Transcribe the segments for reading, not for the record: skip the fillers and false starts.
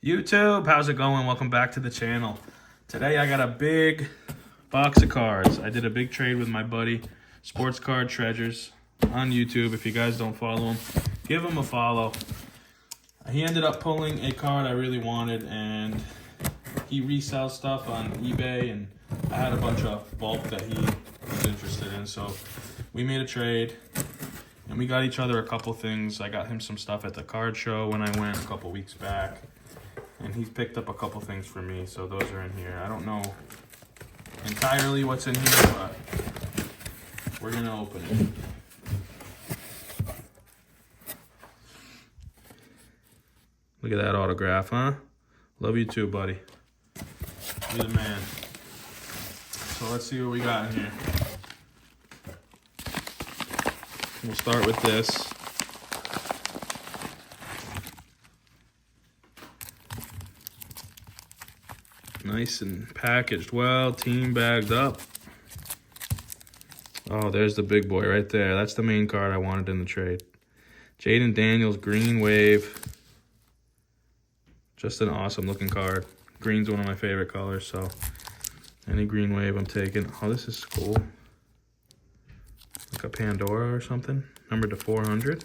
YouTube, how's it going? Welcome back to the channel. Today I got a big box of cards. I did a big trade with my buddy, Sports Card Treasures, on YouTube. If you guys don't follow him, give him a follow. He ended up pulling a card I really wanted, and he resells stuff on eBay, and I had a bunch of bulk that he was interested in, so we made a trade. And we got each other a couple things. I got him some stuff at the card show when I went a couple weeks back. And he's picked up a couple things for me, so those are in here. I don't know entirely what's in here, but we're gonna open it. Look at that autograph, huh? Love you too, buddy. You're the man. So let's see what we got in here. We'll start with this. Nice and packaged well, team bagged up. Oh, there's the big boy right there. That's the main card I wanted in the trade. Jaden Daniels, Green Wave. Just an awesome looking card. Green's one of my favorite colors, so any Green Wave I'm taking. Oh, this is cool. Like a Pandora or something. Numbered to 400.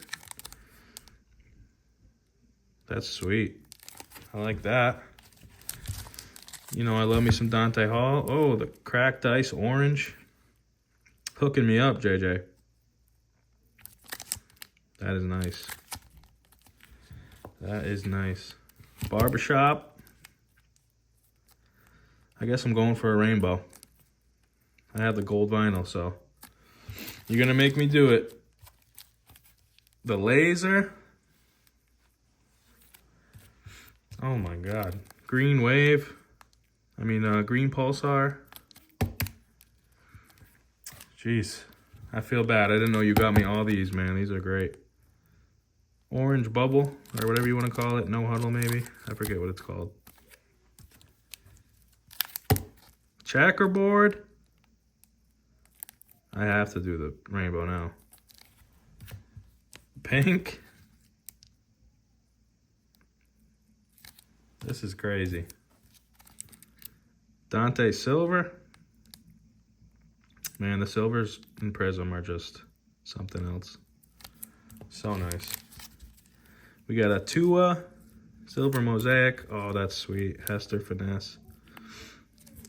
That's sweet. I like that. You know, I love me some Dante Hall. Oh, the cracked ice orange. Hooking me up, JJ. That is nice. That is nice. Barbershop. I guess I'm going for a rainbow. I have the gold vinyl, so you're gonna make me do it. The laser. Oh my God. Green Wave. Green Pulsar. Jeez, I feel bad. I didn't know you got me all these, man. These are great. Orange Bubble, or whatever you want to call it. No Huddle, maybe. I forget what it's called. Checkerboard. I have to do the rainbow now. Pink. This is crazy. Dante Silver. Man, the silvers in Prism are just something else. So nice. We got a Tua Silver Mosaic. Oh, that's sweet. Hester Finesse.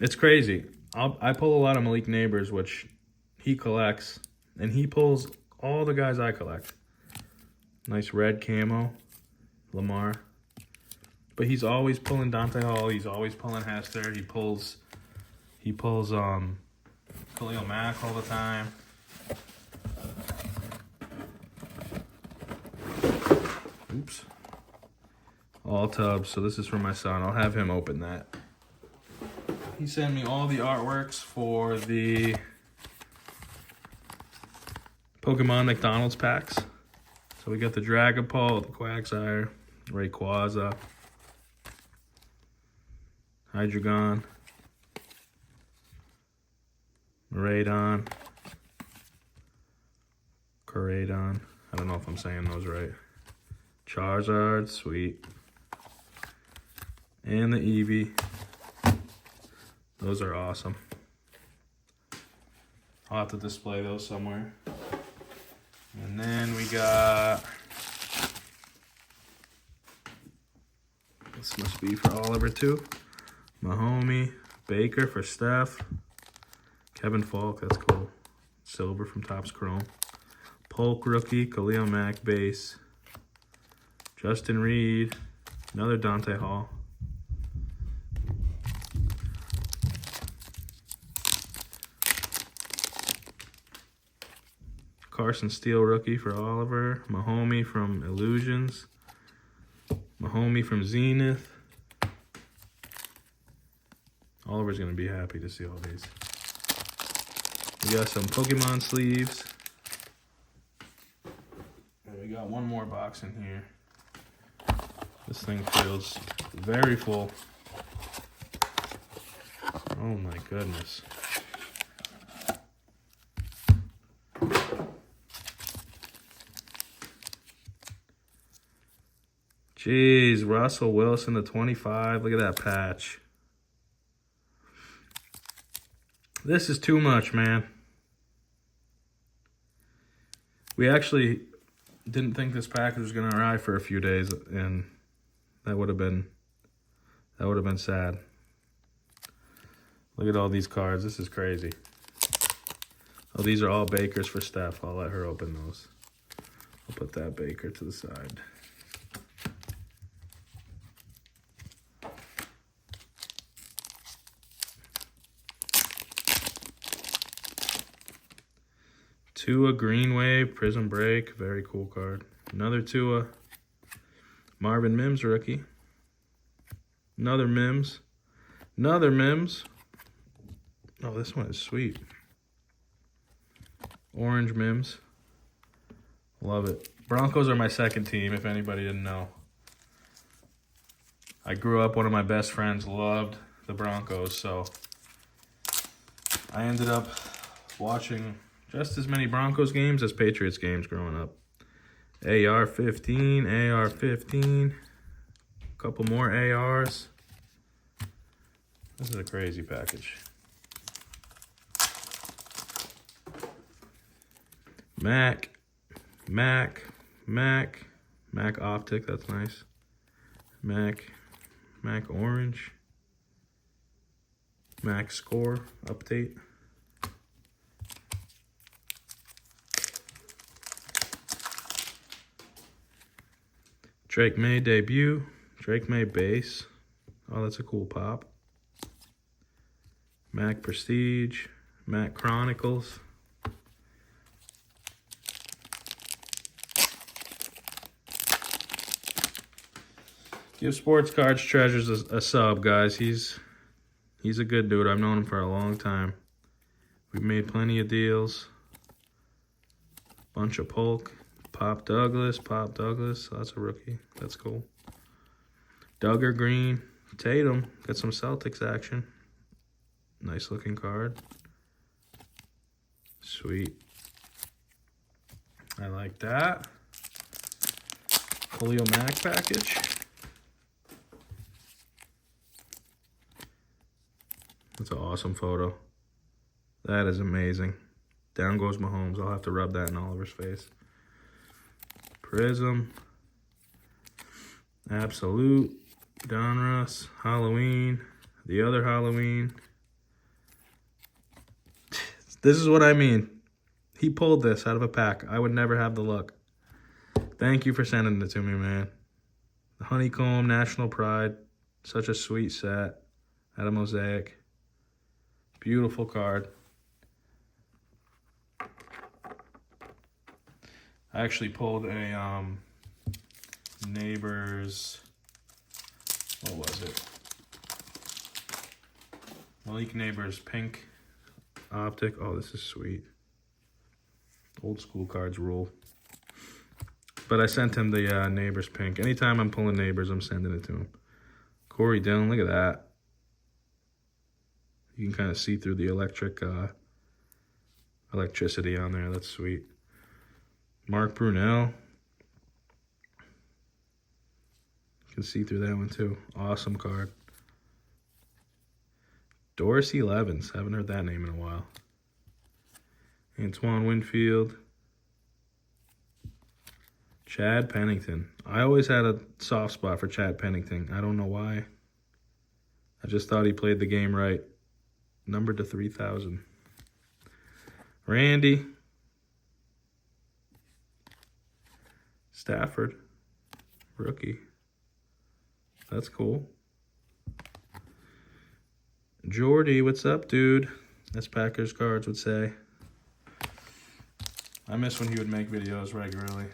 It's crazy. I pull a lot of Malik Neighbors, which he collects, and he pulls all the guys I collect. Nice red camo. Lamar. But he's always pulling Dante Hall. He's always pulling Hester. He pulls Khalil Mack all the time. Oops. All tubs. So this is for my son. I'll have him open that. He sent me all the artworks for the Pokemon McDonald's packs. So we got the Dragapult, the Quagsire, Rayquaza, Hydreigon, Miraidon, Coraidon. I don't know if I'm saying those right. Charizard, sweet. And the Eevee. Those are awesome. I'll have to display those somewhere. And then we got... This must be for Oliver too. Mahomie, Baker for Steph. Kevin Falk, that's cool. Silver from Topps Chrome. Polk rookie, Khalil Mack base. Justin Reed, another Dante Hall. Carson Steele rookie for Oliver. Mahomie from Illusions. Mahomie from Zenith. Oliver's going to be happy to see all these. We got some Pokemon sleeves. And we got one more box in here. This thing feels very full. Oh my goodness. Jeez, Russell Wilson to 25. Look at that patch. This is too much, man. We actually didn't think this package was going to arrive for a few days, and that would have been sad. Look at all these cards. This is crazy. Oh, these are all Bakers for Steph. I'll let her open those. I'll put that Baker to the side. Tua Green Wave, Prism Break, very cool card. Another Tua. Marvin Mims rookie. Another Mims. Another Mims. Oh, this one is sweet. Orange Mims. Love it. Broncos are my second team, if anybody didn't know. I grew up, one of my best friends loved the Broncos, so I ended up watching just as many Broncos games as Patriots games growing up. AR-15, AR-15. A couple more ARs. This is a crazy package. Mac Optic, that's nice. Mac Orange. Mac Score update. Drake May debut. Drake May base. Oh, that's a cool pop. Mac Prestige. Mac Chronicles. Give Sports Cards Treasures a sub, guys. He's a good dude. I've known him for a long time. We've made plenty of deals. Bunch of Polk. Pop Douglas. Oh, that's a rookie. That's cool. Duggar Green. Tatum. Got some Celtics action. Nice looking card. Sweet. I like that. Khalil Mack package. That's an awesome photo. That is amazing. Down goes Mahomes. I'll have to rub that in Oliver's face. Prism. Absolute. Donruss. Halloween. The other Halloween. This is what I mean. He pulled this out of a pack. I would never have the luck. Thank you for sending it to me, man. The Honeycomb, National Pride. Such a sweet set. Out of Mosaic. Beautiful card. I actually pulled a Neighbors. What was it? Malik Neighbors pink optic. Oh, this is sweet. Old school cards rule. But I sent him the Neighbors pink. Anytime I'm pulling Neighbors, I'm sending it to him. Corey Dillon, look at that. You can kind of see through the electricity on there. That's sweet. Mark Brunell. You can see through that one too. Awesome card. Dorsey Levens. Haven't heard that name in a while. Antoine Winfield. Chad Pennington. I always had a soft spot for Chad Pennington. I don't know why. I just thought he played the game right. Numbered to 3,000. Randy. Stafford. Rookie. That's cool. Jordy, what's up, dude? As Packers Cards would say. I miss when he would make videos regularly.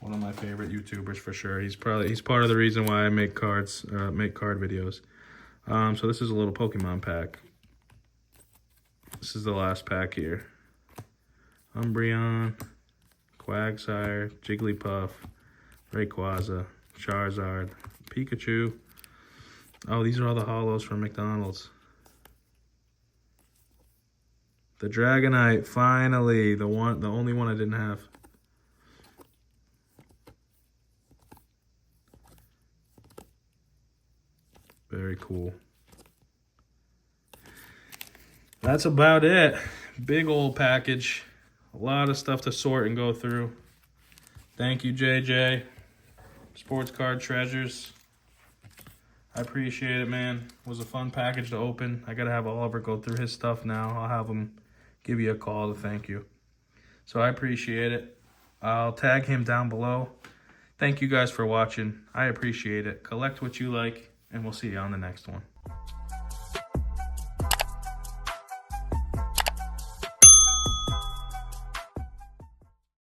One of my favorite YouTubers for sure. He's part of the reason why I make cards, make card videos. So this is a little Pokemon pack. This is the last pack here. Umbreon, Quagsire, Jigglypuff, Rayquaza, Charizard, Pikachu. Oh, these are all the holos from McDonald's. The Dragonite, finally, the only one I didn't have. Very cool. That's about it. Big old package. A lot of stuff to sort and go through. Thank you, JJ. Sports Card Treasures. I appreciate it, man. It was a fun package to open. I got to have Oliver go through his stuff now. I'll have him give you a call to thank you. So I appreciate it. I'll tag him down below. Thank you guys for watching. I appreciate it. Collect what you like, and we'll see you on the next one.